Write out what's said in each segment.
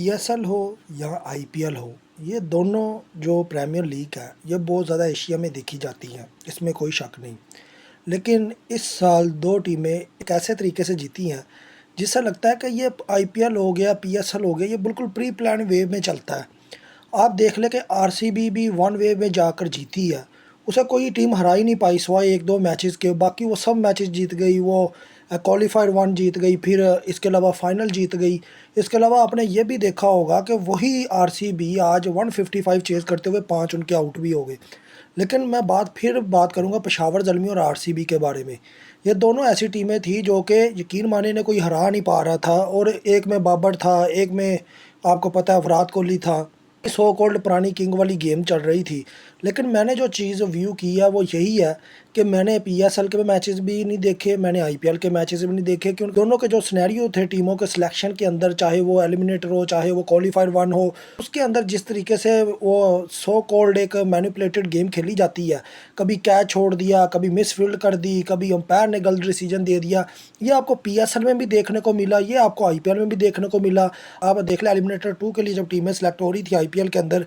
PSL हो या IPL हो, ये दोनों जो प्रीमियर लीग है, ये बहुत ज़्यादा एशिया में देखी जाती हैं, इसमें कोई शक नहीं। लेकिन इस साल 2 टीमें एक ऐसे तरीके से जीती हैं, जिससे लगता है कि ये आईपीएल हो गया, पीएसएल हो गया, ये बिल्कुल प्री प्लान वे में चलता है। आप देख लें कि आरसीबी भी वन वे में जाकर जीती है, उसे कोई टीम हरा ही नहीं पाई सिवाय 1-2 मैचेस के, बाकी वो सब मैचेस जीत गई। वो क्वालीफायर वन जीत गई, फिर इसके अलावा फाइनल जीत गई। इसके अलावा आपने ये भी देखा होगा कि वही आरसीबी आज 155 चेज़ करते हुए 5 उनके आउट भी हो गए। लेकिन मैं बात करूंगा पेशावर ज़ल्मी और आरसीबी के बारे में। ये दोनों ऐसी टीमें थी जो कि यकीन माने ने कोई हरा नहीं पा रहा था, और एक में बाबर था, एक में आपको पता है विराट कोहली था। सो कॉल्ड पुरानी किंग वाली गेम चल रही थी। लेकिन मैंने जो चीज़ व्यू की है वो यही है कि मैंने पीएसएल के मैचेस भी नहीं देखे, मैंने आईपीएल के मैचेस भी नहीं देखे, कि उन दोनों के जो सिनेरियो थे टीमों के सिलेक्शन के अंदर, चाहे वो एलिमिनेटर हो चाहे वो क्वालीफायर वन हो, उसके अंदर जिस तरीके से वो सो कॉल्ड एक मैनिपुलेटेड गेम खेली जाती है, कभी कैच छोड़ दिया, कभी मिस फील्ड कर दी, कभी अंपायर ने गलत डिसीजन दे दिया, ये आपको पीएसएल में भी देखने को मिला, ये आपको आईपीएल में भी देखने को मिला। आप देख लें एलिमिनेटर 2 के लिए जब टीमें सेलेक्ट हो रही थी आईपीएल के अंदर,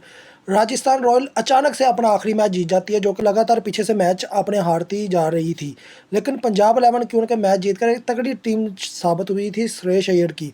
राजस्थान रॉयल अचानक से अपना आखिरी मैच जीत जाती है, जो कि लगातार पीछे से मैच अपने हारती जा रही थी। लेकिन पंजाब 11 क्यों के मैच जीतकर एक तगड़ी टीम साबित हुई थी श्रेयस अय्यर की।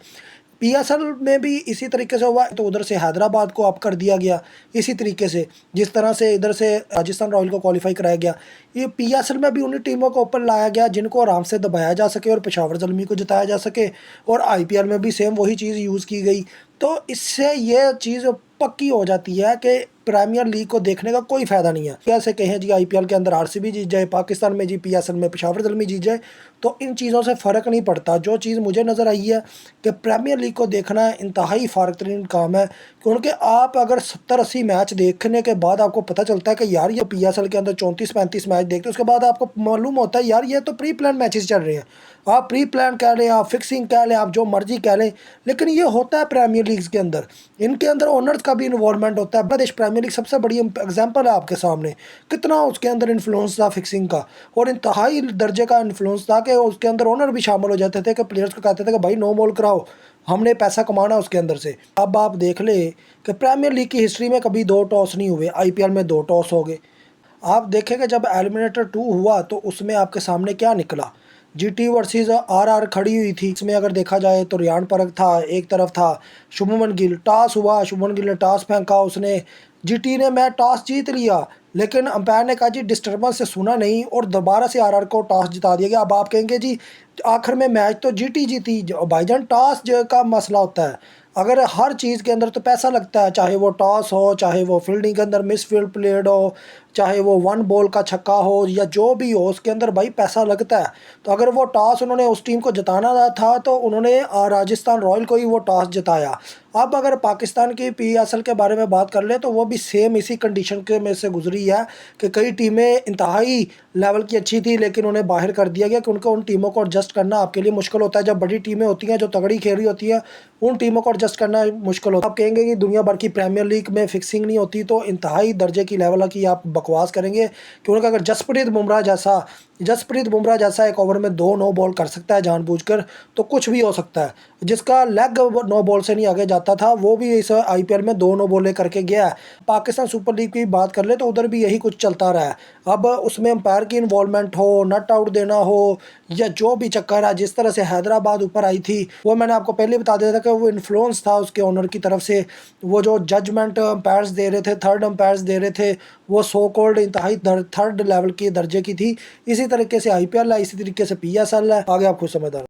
पीएसएल में भी इसी तरीके से हुआ, तो उधर से हैदराबाद को अप कर दिया गया इसी तरीके से, जिस तरह से इधर से राजस्थान रॉयल को क्वालिफाई कराया गया। ये पीएसएल में भी उन्हीं टीमों को ऊपर लाया गया जिनको आराम से दबाया जा सके और पेशावर ज़ल्मी को जिताया जा सके, और आईपीएल में भी सेम वही चीज़ यूज़ की गई। तो इससे ये चीज़ पक्की हो जाती है कि प्रीमियर लीग को देखने का कोई फ़ायदा नहीं है। कैसे कहें जी आईपीएल के अंदर आरसीबी जीत जाए, पाकिस्तान में जी पीएसएल में पेशावर ज़ल्मी जीत जाए, तो इन चीज़ों से फ़र्क नहीं पड़ता। जो चीज़ मुझे नज़र आई है कि प्रीमियर लीग को देखना इंतहाई फ़ारक तरीन काम है, क्योंकि आप अगर 70-80 मैच देखने के बाद आपको पता चलता है कि यार ये पीएसएल के अंदर 34-35 मैच देखते, उसके बाद आपको मालूम होता है यार ये तो प्री प्लान मैचेस चल रहे हैं। आप प्री प्लान कह लें, आप फिक्सिंग कह लें, आप जो मर्जी कह लें, लेकिन ये होता है प्रीमियर लीग्स के अंदर। इनके अंदर ओनर्स का भी इन्वॉल्वमेंट होता है। बांग्लादेश प्रीमियर लीग सबसे बड़ी एग्जांपल है आपके सामने, कितना उसके अंदर इन्फ्लुएंस था फिक्सिंग का, और इंतहाई दर्जे का इन्फ्लुएंस था कि उसके अंदर ओनर भी शामिल हो जाते थे कि प्लेयर्स को कहते थे कि भाई नो बॉल कराओ, हमने पैसा कमाना उसके अंदर से। अब आप देख ले कि प्रीमियर लीग की हिस्ट्री में कभी 2 टॉस नहीं हुए, आईपीएल में 2 टॉस हो गए। आप देखेंगे जब एलिमिनेटर 2 हुआ तो उसमें आपके सामने क्या निकला, जीटी वर्सेस आरआर खड़ी हुई थी। इसमें अगर देखा जाए तो रियान परख था, एक तरफ था शुभमन गिल। टॉस हुआ, शुभमन गिल ने टॉस फेंका, उसने जीटी ने मैच टॉस जीत लिया, लेकिन अंपायर ने कहा जी डिस्टर्बेंस से सुना नहीं और दोबारा से आरआर को टॉस जिता दिया गया। अब आप कहेंगे जी आखिर में मैच तो जीटी जीती। भाईजान टॉस का मसला होता है, अगर हर चीज़ के अंदर तो पैसा लगता है, चाहे वो टॉस हो, चाहे वो फील्डिंग के अंदर मिस फील्ड प्लेड हो, चाहे वो वन बॉल का छक्का हो, या जो भी हो उसके अंदर भाई पैसा लगता है। तो अगर वो टॉस उन्होंने उस टीम को जिताना था तो उन्होंने राजस्थान रॉयल को ही वो टॉस जिताया। अब अगर पाकिस्तान की पीएसएल के बारे में बात कर ले तो वो भी सेम इसी कंडीशन के में से गुजरी है कि कई टीमें इंतहाई लेवल की अच्छी थी, लेकिन उन्हें बाहर कर दिया गया कि उनको उन टीमों को एडजस्ट करना आपके लिए मुश्किल होता है। जब बड़ी टीमें होती हैं जो तगड़ी खेल रही होती है, उन टीमों को एडजस्ट करना मुश्किल होता है। आप कहेंगे कि दुनिया भर की प्रीमियर लीग में फिक्सिंग नहीं होती, तो इंतहाई दर्जे की लेवल की आप बकवास करेंगे, क्योंकि अगर जसप्रीत बुमराह जैसा एक ओवर में 2 नो बॉल कर सकता है जानबूझकर, तो कुछ भी हो सकता है। जिसका लेग नो बॉल से नहीं आगे जाता था वो भी इस आईपीएल में 2 नो बॉलें करके गया है। पाकिस्तान सुपर लीग की बात कर ले तो उधर भी यही कुछ चलता रहा है। अब उसमें अंपायर की इन्वॉल्वमेंट हो, नट आउट देना हो, या जो भी चक्कर है, जिस तरह से हैदराबाद ऊपर आई थी, वो मैंने आपको पहले बता दिया था कि वो इन्फ्लुएंस था उसके ओनर की तरफ से। वो जो जजमेंट अंपायर्स दे रहे थे, थर्ड अंपायर्स दे रहे थे, वो सो कॉल्ड इंतहाई थर्ड लेवल के दर्जे की थी। इसी तरीके से आईपीएल है, इसी तरीके से पीएसएल है, आगे आप खुद समझदार।